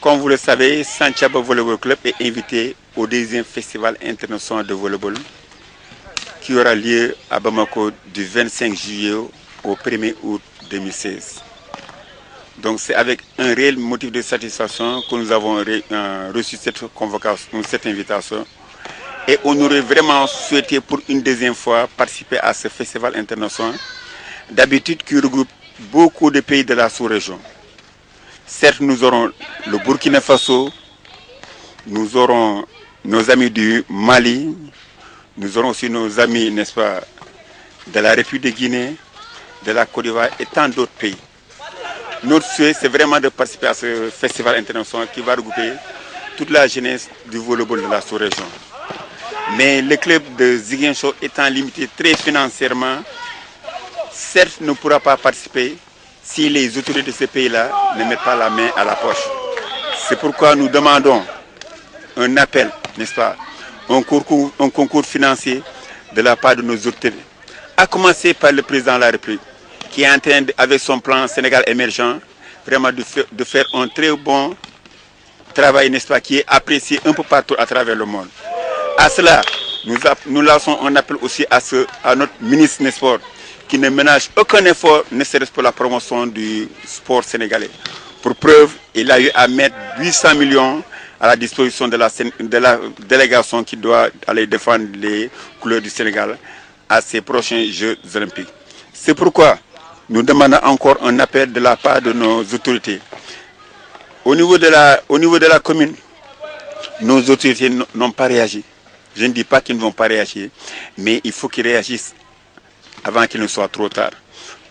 Comme vous le savez, Santhiaba Volleyball Club est invité au deuxième festival international de volleyball qui aura lieu à Bamako du 25 juillet au 1er août 2016. Donc c'est avec un réel motif de satisfaction que nous avons reçu cette convocation, cette invitation. Et on aurait vraiment souhaité pour une deuxième fois participer à ce festival international, d'habitude qui regroupe beaucoup de pays de la sous-région. Certes, nous aurons le Burkina Faso, nous aurons nos amis du Mali, nous aurons aussi nos amis, n'est-ce pas, de la République de Guinée, de la Côte d'Ivoire et tant d'autres pays. Notre souhait, c'est vraiment de participer à ce festival international qui va regrouper toute la jeunesse du volleyball de la sous-région. Mais le club de Ziguinchor étant limité très financièrement, certes ne pourra pas participer si les autorités de ces pays-là ne mettent pas la main à la poche. C'est pourquoi nous demandons un appel, n'est-ce pas, un concours financier de la part de nos autorités, à commencer par le président de la République, qui est en train, avec son plan Sénégal émergent, vraiment de faire un très bon travail, n'est-ce pas, qui est apprécié un peu partout à travers le monde. À cela, nous lançons un appel aussi à notre ministre des Sports, qui ne ménage aucun effort, ne serait-ce pour la promotion du sport sénégalais. Pour preuve, il a eu à mettre 800 millions à la disposition de la délégation qui doit aller défendre les couleurs du Sénégal à ces prochains Jeux olympiques. C'est pourquoi nous demandons encore un appel de la part de nos autorités. Au niveau de la commune, nos autorités n'ont pas réagi. Je ne dis pas qu'ils ne vont pas réagir, mais il faut qu'ils réagissent avant qu'il ne soit trop tard.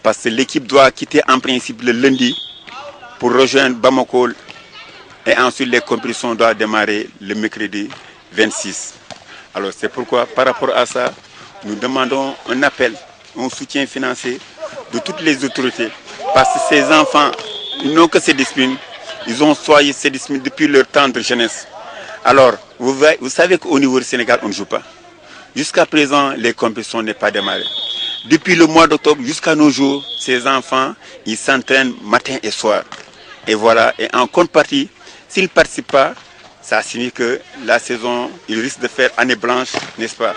Parce que l'équipe doit quitter en principe le lundi pour rejoindre Bamako et ensuite les compétitions doivent démarrer le mercredi 26. Alors c'est pourquoi par rapport à ça, nous demandons un appel, un soutien financier de toutes les autorités. Parce que ces enfants, ils n'ont que ces disciplines, ils ont soigné ces disciplines depuis leur temps de jeunesse. Alors, vous savez qu'au niveau du Sénégal, on ne joue pas. Jusqu'à présent, les compétitions n'ont pas démarré. Depuis le mois d'octobre jusqu'à nos jours, ces enfants, ils s'entraînent matin et soir. Et voilà, et en contrepartie, s'ils ne participent pas, ça signifie que la saison, ils risquent de faire année blanche, n'est-ce pas?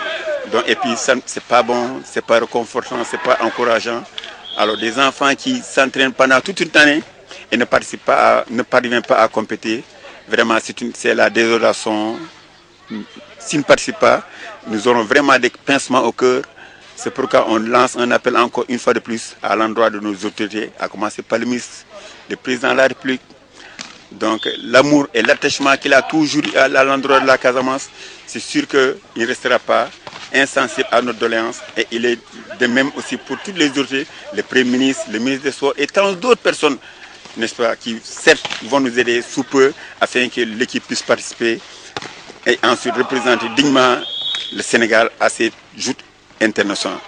Donc, et puis, ce n'est pas bon, ce n'est pas réconfortant, ce n'est pas encourageant. Alors, des enfants qui s'entraînent pendant toute une année et ne parviennent pas à compétir, vraiment, c'est la désolation. S'ils ne participent pas, nous aurons vraiment des pincements au cœur. C'est pourquoi on lance un appel encore une fois de plus à l'endroit de nos autorités, à commencer par le ministre, le président de la République. Donc l'amour et l'attachement qu'il a toujours eu à l'endroit de la Casamance, c'est sûr qu'il ne restera pas insensible à notre doléance. Et il est de même aussi pour toutes les autorités, le Premier ministre, le ministre des Sports et tant d'autres personnes, n'est-ce pas, qui certes vont nous aider sous peu afin que l'équipe puisse participer et ensuite représenter dignement le Sénégal à ces joutes internationales.